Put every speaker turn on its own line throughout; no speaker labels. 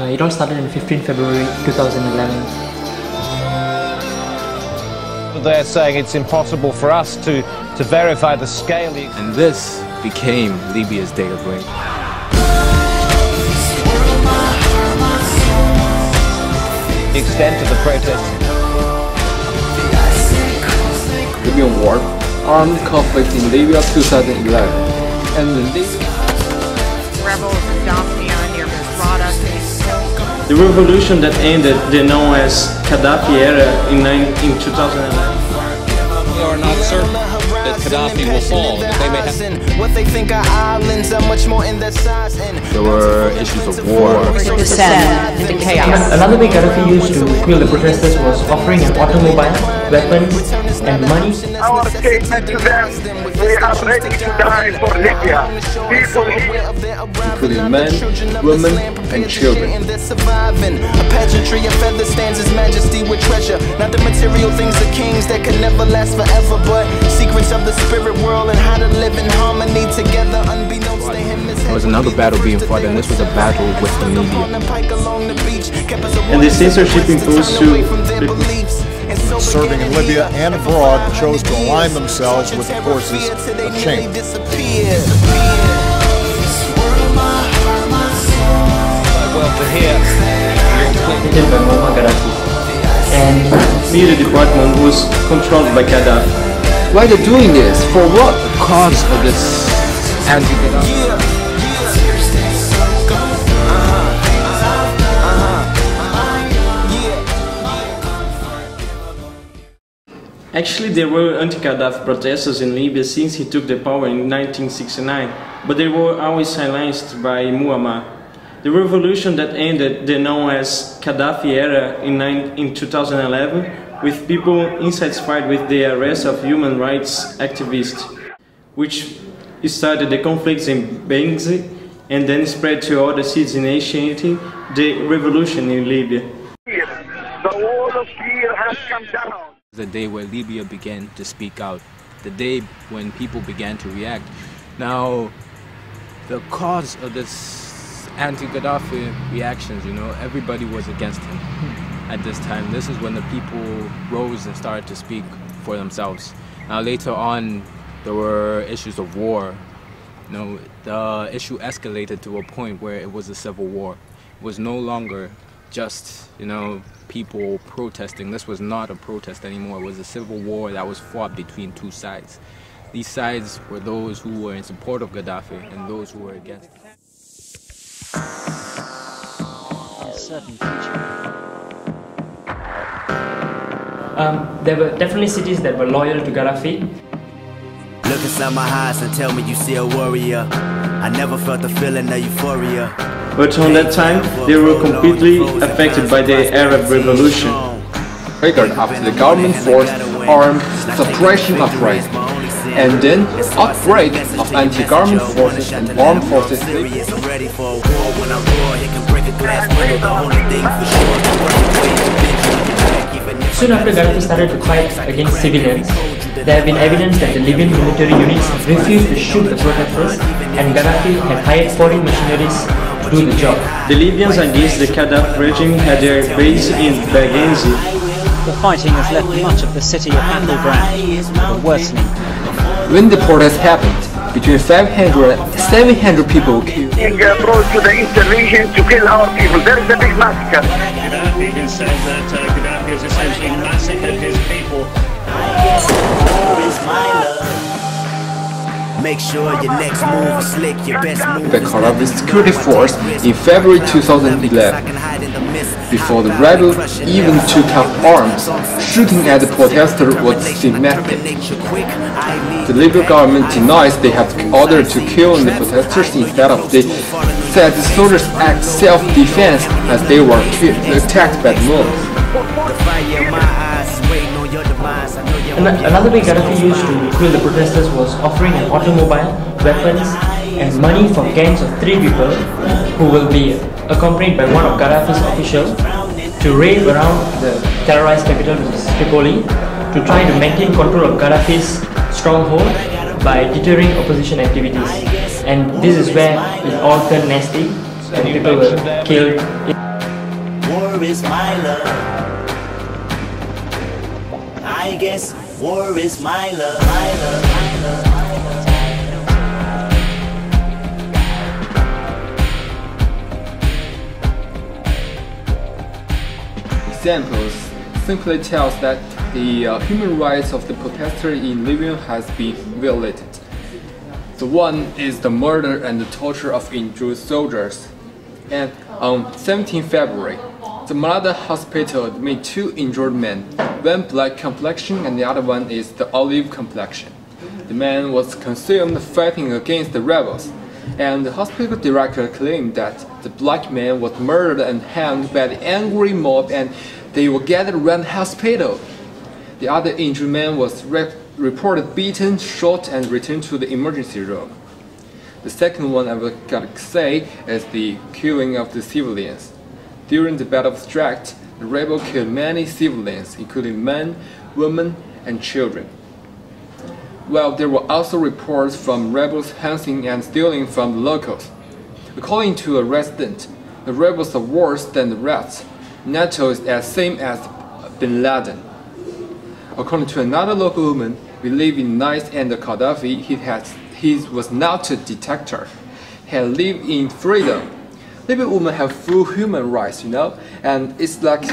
It all started on 15 February 2011.
They're saying it's impossible for us to verify the scale.
And this became Libya's day of rain.
The extent of the protests.
Libyan war, armed conflict in Libya 2011, and the
rebels Gaddafi near Misrata.
The revolution that ended the known as Gaddafi era in 2011.
We are not certain that Gaddafi will fall, that they may have...
What they think our islands are much more in their size.
There were issues of war.
Descend into chaos.
Another way Gaddafi used to quell the protesters was offering an automobile, weapons, and money.
Our statement to them, we are ready to die for Libya. People
including men, women, and children.
A pageantry of feather stands his majesty with treasure. Not the material things of kings that can never last forever, but secrets of the spirit world and how to live in harmony together unbeknownst to him.
There was another battle being fought, and this was a battle with the media.
And the censorship imposed to
serving in Libya and abroad chose to align themselves with the forces of change.
Well, to hear
By Muammar Gaddafi. And
media department was controlled by Gaddafi.
Why are they doing this? For what?
Cause of this anti-Gaddafi.
Actually, there were anti-Gaddafi protesters in Libya since he took the power in 1969, but they were always silenced by Muammar. The revolution that ended the known as Gaddafi era in 2011, with people insatisfied with the arrest of human rights activists, which started the conflicts in Benghazi and then spread to other cities initiating the revolution in Libya.
the wall of fear has come down.
The day where Libya began to speak out, the day when people began to react. Now, the cause of this anti-Gaddafi reactions, everybody was against him at this time. This is when the people rose and started to speak for themselves. Now, later on, there were issues of war. The issue escalated to a point where it was a civil war. It was no longer just, people protesting. This was not a protest anymore. It was a civil war that was fought between two sides. These sides were those who were in support of Gaddafi and those who were against.
There were definitely cities that were loyal to Gaddafi.
Look inside my eyes and tell me you see a warrior. I never felt the feeling of euphoria.
But on that time, they were completely affected by the Arab Revolution.
Triggered after the government forced armed suppression uprising, and then outbreak of anti-government forces and armed forces.
Soon after Gaddafi started to fight against civilians, there have been evidence that the Libyan military units refused to shoot the protesters, and Gaddafi had hired foreign mercenaries to do the job.
The Libyans against the Gaddafi regime had their base in Benghazi.
The fighting has left much of the city a battleground, with a worsening.
When the protest happened, between 500 and 700 people were killed.
Brought to the intervention to kill our people. There is a big massacre.
Gaddafi said that Gaddafi has essentially massacred his people.
Make sure your next move is slick, your best move.
The Gaddafi security force in February 2011. Before the rebels even took up arms, shooting at the protesters was systematic. The Libyan government denies they have ordered to kill the protesters. Instead of, they said the soldiers act self-defense as they were attacked by the mobs.
Another way Gaddafi used to quell the protesters was offering an automobile, weapons, and money for gangs of 3 people who will be accompanied by one of Gaddafi's officials to raid around the terrorized capital, which is Tripoli, to try to maintain control of Gaddafi's stronghold by deterring opposition activities. And this is where it all turned nasty and people were killed.
war is my love. I guess war is my love, my love, my love.
Examples simply tells that the human rights of the protesters in Libya has been violated. The one is the murder and the torture of injured soldiers. And on 17 February, the Malada hospital admitted 2 injured men, one black complexion and the other one is the olive complexion. The man was consumed fighting against the rebels, and the hospital director claimed that the black man was murdered and hanged by the angry mob and they were gathered around the hospital. The other injured man was reported beaten, shot and returned to the emergency room. The second one I would gotta say is the killing of the civilians. During the Battle of Stracht, the rebels killed many civilians, including men, women and children. While there were also reports from rebels hunting and stealing from the locals. According to a resident, the rebels are worse than the rest. NATO is as same as Bin Laden. According to another local woman, we live in nice and Gaddafi, he was not a dictator. He had lived in freedom. Libyan women have full human rights, you know, and it's like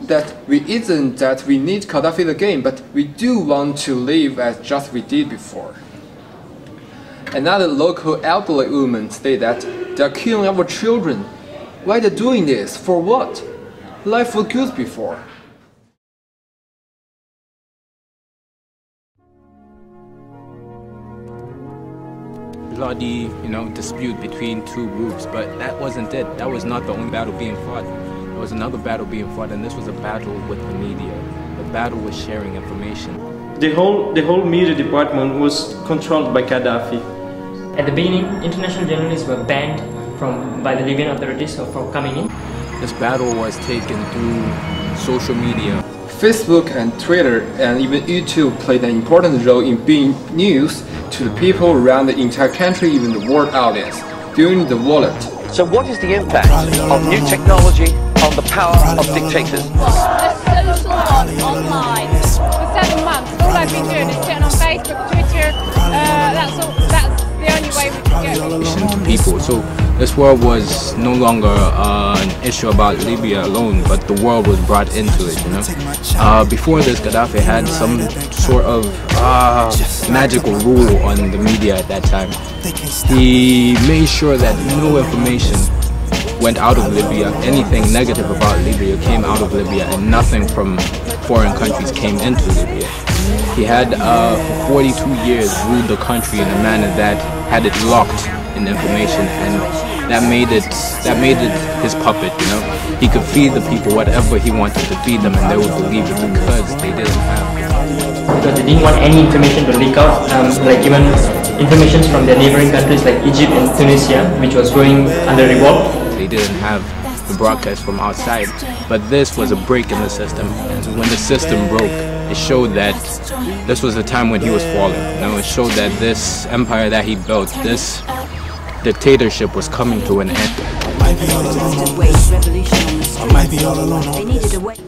that isn't that we need Gaddafi again, but we do want to live as just we did before. Another local elderly woman stated that they're killing our children. Why they're doing this? For what? Life was good before.
Bloody, dispute between 2 groups, but that wasn't it. That was not the only battle being fought. There was another battle being fought, and this was a battle with the media. The battle was sharing information.
The whole media department was controlled by Gaddafi.
At the beginning, international journalists were banned by the Libyan authorities from coming in.
This battle was taken through social media.
Facebook and Twitter and even YouTube played an important role in being news to the people around the entire country, even the world audience, during the wallet.
So what is the impact of new technology on the power of dictators?
The social one online. For 7 months, all I've been doing is sitting on Facebook, Twitter, that's the only way we can get
people. So this war was no longer an issue about Libya alone, but the world was brought into it, Before this, Gaddafi had some sort of magical rule on the media at that time. He made sure that no information went out of Libya, anything negative about Libya came out of Libya, and nothing from foreign countries came into Libya. He had, for 42 years, ruled the country in a manner that had it locked in information, and that made it his puppet, He could feed the people whatever he wanted to feed them, and they would believe it because they didn't have it.
Because they didn't want any information to leak out, like even information from their neighboring countries like Egypt and Tunisia, which was going under revolt.
They didn't have the broadcast from outside, but this was a break in the system, and when the system broke, it showed that this was the time when he was falling. It showed that this empire that he built, this dictatorship was coming to an end.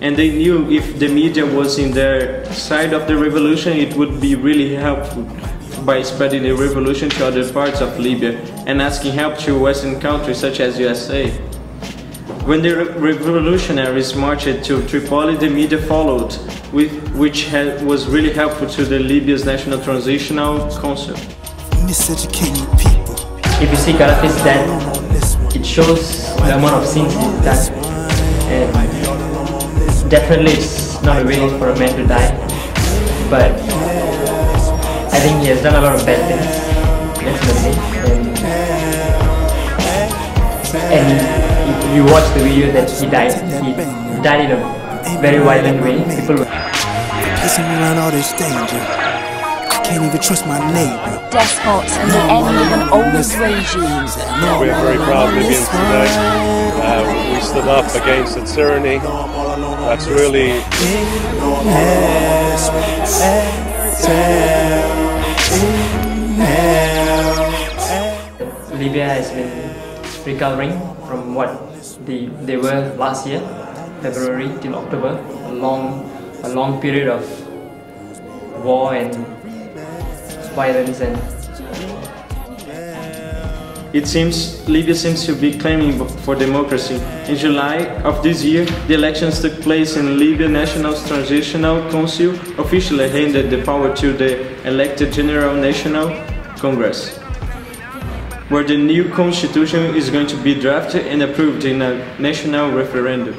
And they knew if the media was in their side of the revolution, it would be really helpful by spreading the revolution to other parts of Libya and asking help to Western countries such as USA. When the revolutionaries marched to Tripoli, the media followed, which was really helpful to the Libya's National Transitional Council.
If you see Gaddafi's death, it shows the amount of sins he's done. And definitely it's not a way for a man to die, but I think he has done a lot of bad things, definitely. And if you watch the video that he died in a very violent way. People were
kissing around all this danger. Can't even trust my neighbor.
Despots and the end of an old regime.
We are very proud Libyans today. We stood up against the tyranny. That's really...
Libya has been recovering from what they were last year, February till October, a long period of war and violence. And
it seems Libya seems to be claiming for democracy. In July of this year, the elections took place in Libya National Transitional Council, officially handed the power to the elected General National Congress, where the new constitution is going to be drafted and approved in a national referendum.